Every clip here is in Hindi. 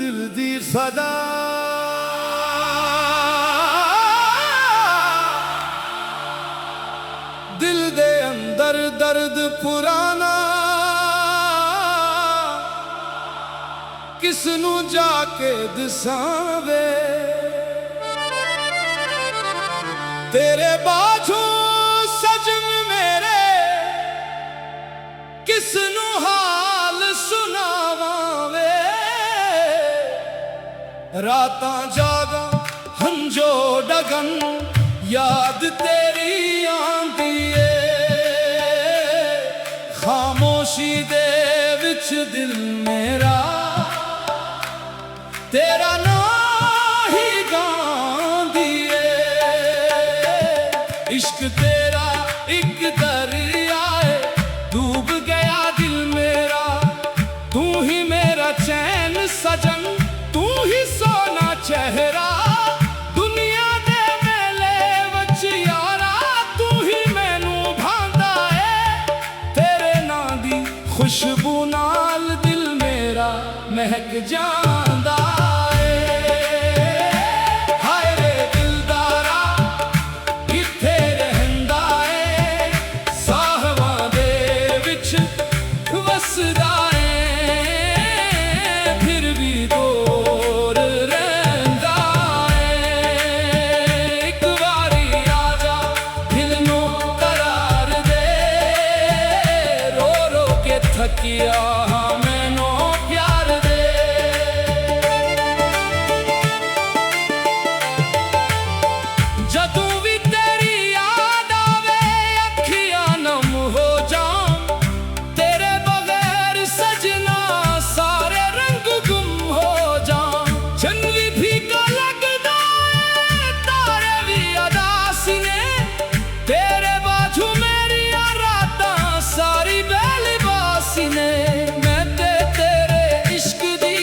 दिल दी सदा दिल दे अंदर दर्द पुराना किसनू जाके दसावे तेरे बाझू सजन मेरे किसनू हाल सुनावे रातां जागा हंजो डगन याद तेरी आंदी खामोशी दे विच दिल मेरा तेरा नाम ही गांदी इश्क तेरा एक दरिया है डूब गया दिल मेरा तू ही मेरा चैन सजन तू ही सोना चेहरा दुनिया दे मेले वच यारा तू ही मैनू भांदा है तेरे नां दी खुशबू नाल दिल मेरा महक जांदा थकिया मैनू प्यार दे जदों भी तेरी याद आवे अखियां नम हो जान तेरे बगैर सजना सारे रंग गुम हो जान चंद भी फीका लगदा है तारे भी अदासी ने तेरे बाजू मेरी रातां सारी मैं तेरे इश्क दी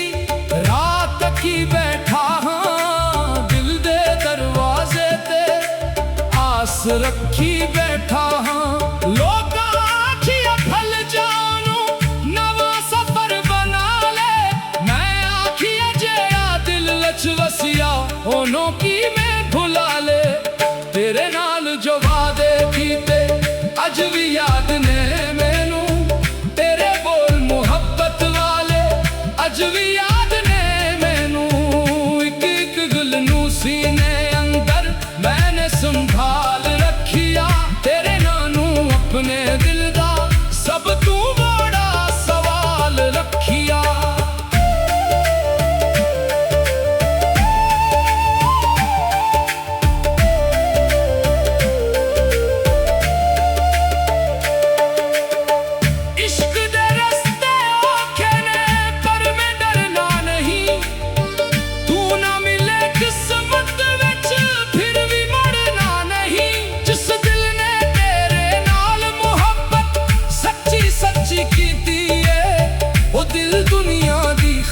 रात की बैठा हाँ दिल दे दरवाजे ते आस रखी बैठा हाँ लोग आखियां फल जानू नवा सफर बना ले मैं आखियां जया दिल लच वसिया ओनों की मैं भुला ले तेरे नाल जो वादे कीते अज भी याद ने मैनू अज भी याद ने मैनू एक एक गल नू सीने अंदर मैंने संभाल रखिया तेरे नानू अपने दिल दा सब तू बड़ा सवाल रखिया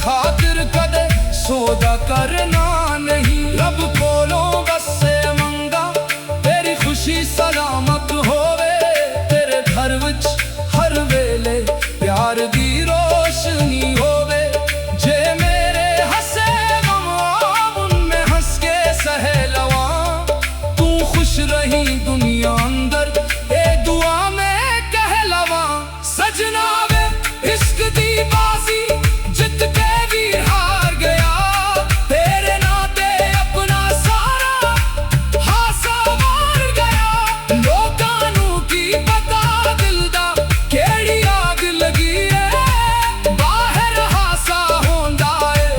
खातिर कदे सौदा करना नहीं रब कोलों बस से मंगा तेरी खुशी सलामत होवे तेरे घर विच हर वेले प्यार दी रोशनी होवे जे मेरे हसे गम उनमें हंस के सहे लवा तू खुश रही दुनिया अंदर ए दुआ में कह लवा सजना वे इश्क दी बाजी जित के भी हार गया तेरे नाते अपना सारा हासा मार गया लोकानू की पता दिल दा केड़ी आग लगी है बाहर हासा होंदा है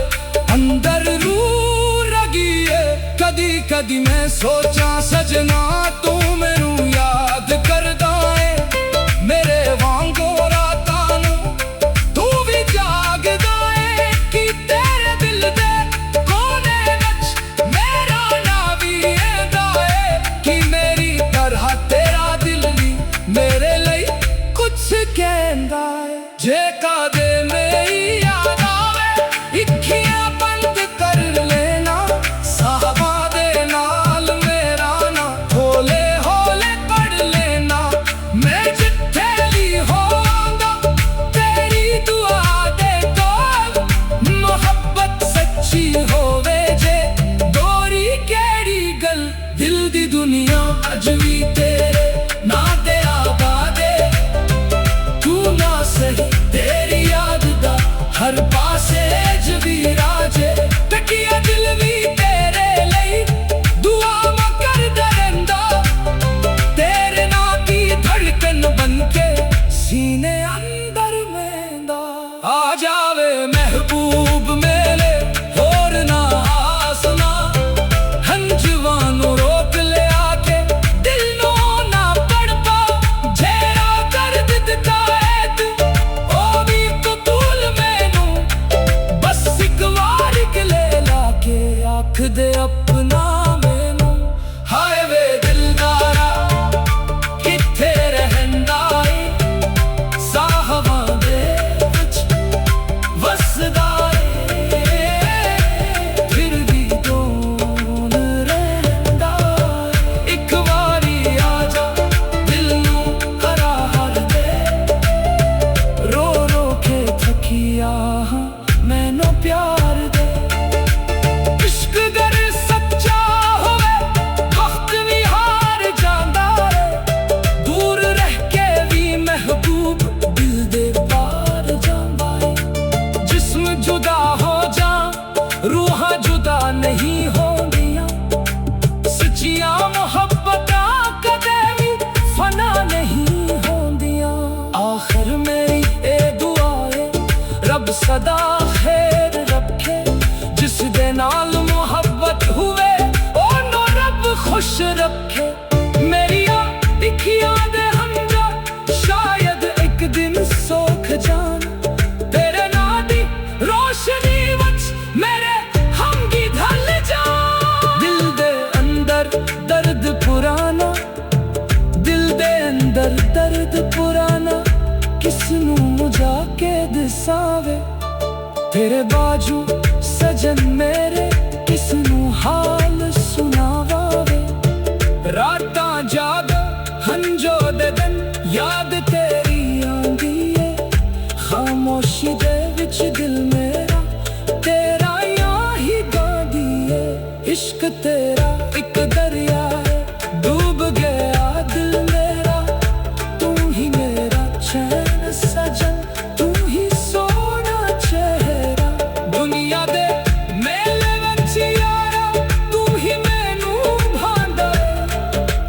अंदर रूह रगी है कदी कदी मैं सोचा सजना तू मैनू याद करदा है मेरे वांगो जे कादे मेरी याद आवे इक्खियां बंद कर लेना साहबा दे नाल मेरा ना होले होले पढ़ लेना मैं जिथे ली होवांगा तेरी सदा खैर रखे, जिस दे नाल मुहब्बत हुए ओनू रब खुश रखे। मेरिया तिखिया दे हमजा शायद एक दिन सोख जान, तेरे नां दी रोशनी वच मेरे हमगी ढल जा। दिल दे अंदर दर्द पुराना, दिल दे अंदर दर्द पुराना, किसनू जाके दसावे। तेरे बाजू सजन मेरे किसनू हाल सुनावे। रातां जाग हंजो दे दिन याद तेरी आंदी है, खामोशी दे विच दिल मेरा तेरा यां ही गांदी है। इश्क तेरा एक दरिया है, डूब गया दिल मेरा, तू ही मेरा चैन सजन, तू ही सोना चेहरा। दुनिया दे मेले वच यारा तू ही मैनू भांदा है,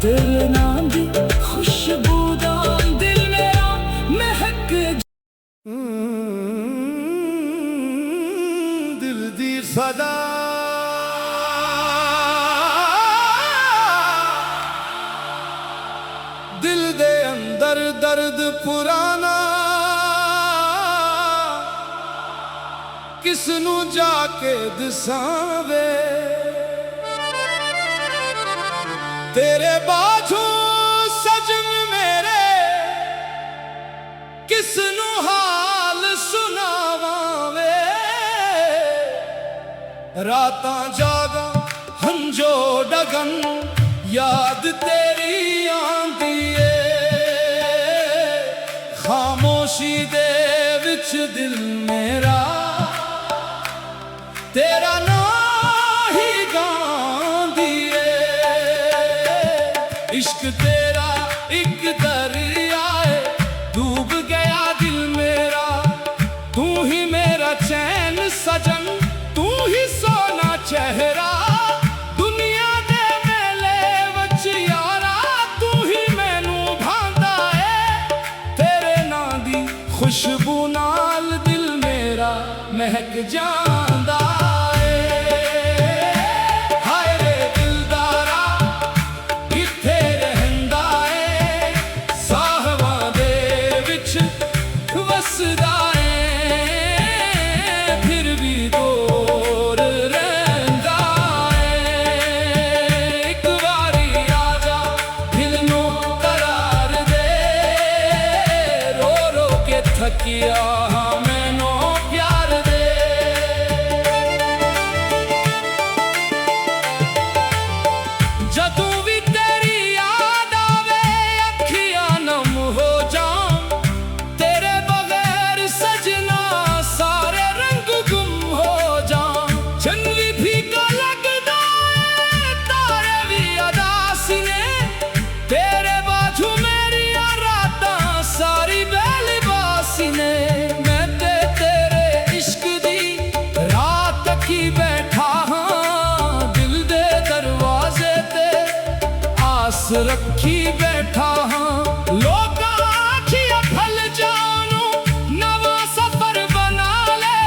तेरे नाम दी खुशबूदार दिल मेरा महक। दिल दी सदा दिल दे अंदर दर्द पुराना, किसनू जाके दसावे। तेरे बाजू सजन मेरे किसनू हाल सुनावे। रातां जागा हंजो डगन याद तेरी आंदी है, खामोशी दे विच दिल मेरा तेरा नाम ही गांदी है। इश्क तेरा एक दरिया है, डूब गया दिल मेरा, तू ही मेरा चैन सजन, तू ही सोना चेहरा। दुनिया दे मेले वच यारा तू ही मैनू भांदा है, तेरे नां दी खुशबू नाल दिल मेरा महक जांदा है। हाय रे दिलदारा किथे रहिंदा है, साहवां दे विच वसदा है, फिर भी दूर रहिंदा है। एक वारी आजा दिल नू करार दे, रो रो के थकिया मैनू प्यार दे। जदों भी तेरी याद आवे अखियां नम हो जाऊं, तेरे बगैर सजना सारे रंग गुम हो जाऊं। चंद भी फीका लगदा है, तारे भी अदासी ने, तेरे बाजू मेरी रातां सारी बेलिबासी ने। मैं ते तेरे इश्क दी रात की बैठा हाँ, दिल दे दरवाजे ते आस रखी बैठा हाँ। लोग आखियां फल जानू नवा सफर बना ले,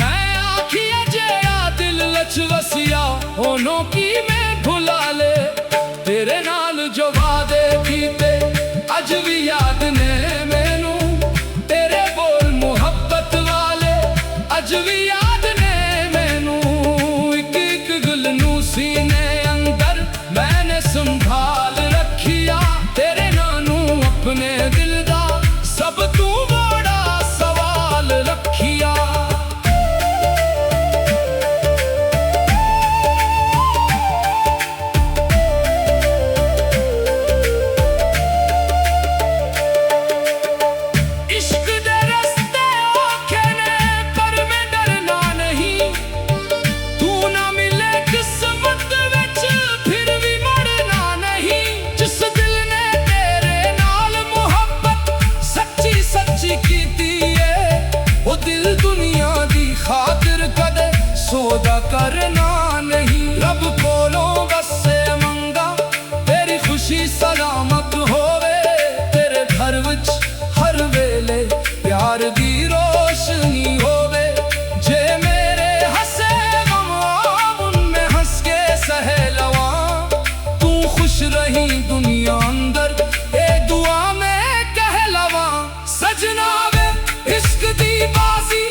मैं आखियां जेड़ा दिल लच वसिया ओनों की मैं भुला ले। तेरे नाल जो वादे कीते अज भी याद ने मैनू, तेरे बोल मुहब्बत वाले अज भी याद ने मैनू। एक एक गुल नू सीने अंदर मैंने संभाल रखिया, तेरे नानू अपने दिल दा सब तू बड़ा सवाल रखिया। इश्क दे रस्ते औखे ने पर मैं डरना नहीं, तू ना मिले किस्मत विच फिर भी मरना नहीं। जिस दिल ने तेरे नाल मुहब्बत सच्ची सच्ची कीती है, वो दिल दुनिया दी खातिर कदे सौदा करना नहीं। रब कोलों बसे मंगा तेरी खुशी सलामत होवे, तेरे घर विच हर वेले प्यार दी रोशनी होवे। बाजी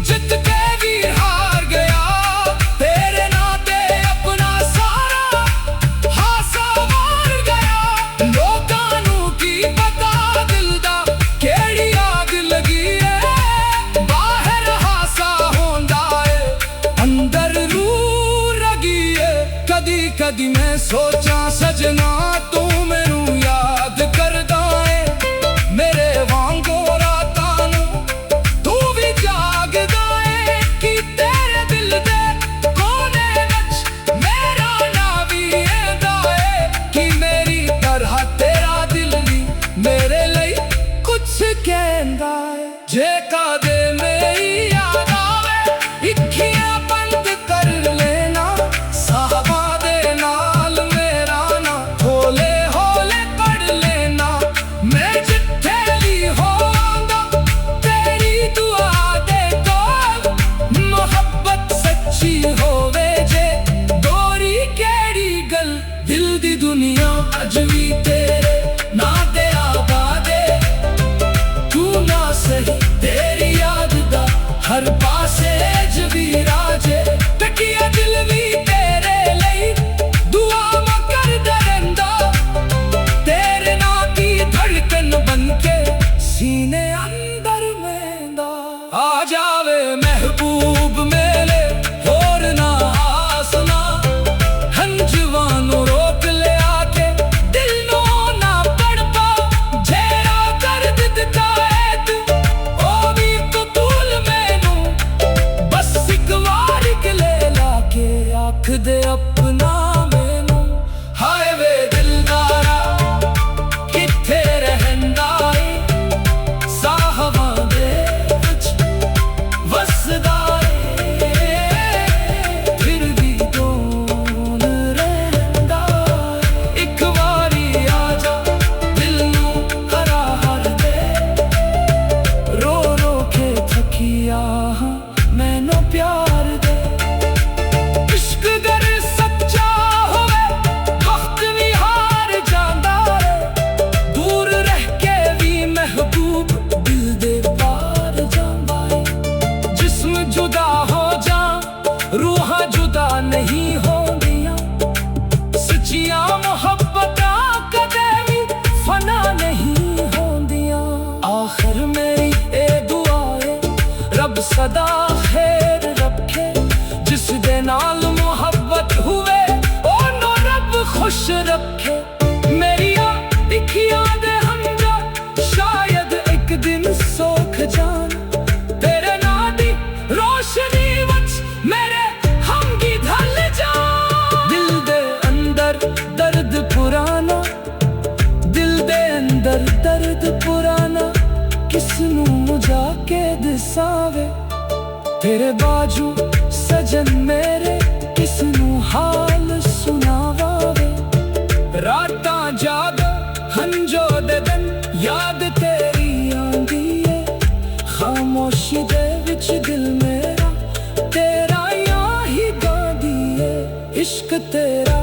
जित के भी हार गया, तेरे नाते अपना सारा हासा मार गया। लोकां नूं की पता दिल दा केड़ी आग लगी है, बाहर हासा होंदा है अंदर रूह रगी है। कदी कदी मैं सोचा सजना तू मैनू याद करदा है, मेरे वांगो रातां नूं तू भी जागदा है। कि तेरे दिल दे कोने विच मेरा ना भी ऐंदा है, कि मेरी तरह तेरा दिल भी मेरे लई कुछ कहंदा है। जे कदे मेरी याद आवे अखियां बंद कर लेना, साहबा दे नाल मेरा ना होले होले पढ़ लेना। मैं जिथे भी होवांगा तेरी दुआ दे कोल, मोहब्बत सच्ची होवे जे गोरी केड़ी गल। दिल दी दुनिया अज भी तेरे ना ते आबादे, तू ना सही तेरी याद दा हर पासे जबी राजे। टकिया दिल भी तेरे लई दुआ मैं करदा रहिंदा, तेरे ना की धड़कन बनके सीने अंदर मेंदा। आ जावे महबूब मेरे होर ना आसना, हंजवानू रोक ले आके दिल नो ना तड़पा। जेड़ा दर्द दिता है तू ओ भी कबूल मैनू, बस एक वार गले लाके आख दे अपना मैनू। हाय वे दिलदारा किथे रहंदा है, साहबां दे विच वसदा है, फिर भी दूर रहंदा है। एक वारी आजा दिल नू करार दे, रो रो के थकिया हां मैनू प्यार दे। इश्क गर सच्चा होवे वक्त भी हार जांदा है, दूर रह के भी महबूब दिल दे पार जांदा है। जिस्म जुदा हो जा रूहां जुदा नहीं होंदियां, सच्चियां मोहब्बतां कदे भी फना नहीं होंदियां। आखिर मेरी ए दुआ है रब सदा खैर रखे, जिस दे नाल मोहब्बत हुए ओनू रब खुश रखे। मेरिया दिखिया दे हमजा शायद एक दिन सोख जान, तेरे नां दी रोशनी विच मेरे हमगी ढल जान। दिल दे अंदर दर्द पुराना, दिल दे अंदर दर्द पुराना, किसनू जाके दसावे। तेरे बाजू सजन मेरे किसनू हाल सुनावे। रातां जाग हंजो दे दिन याद तेरी आंदी है, खामोशी दे विच दिल मेरा तेरा यां ही गांदी है। इश्क तेरा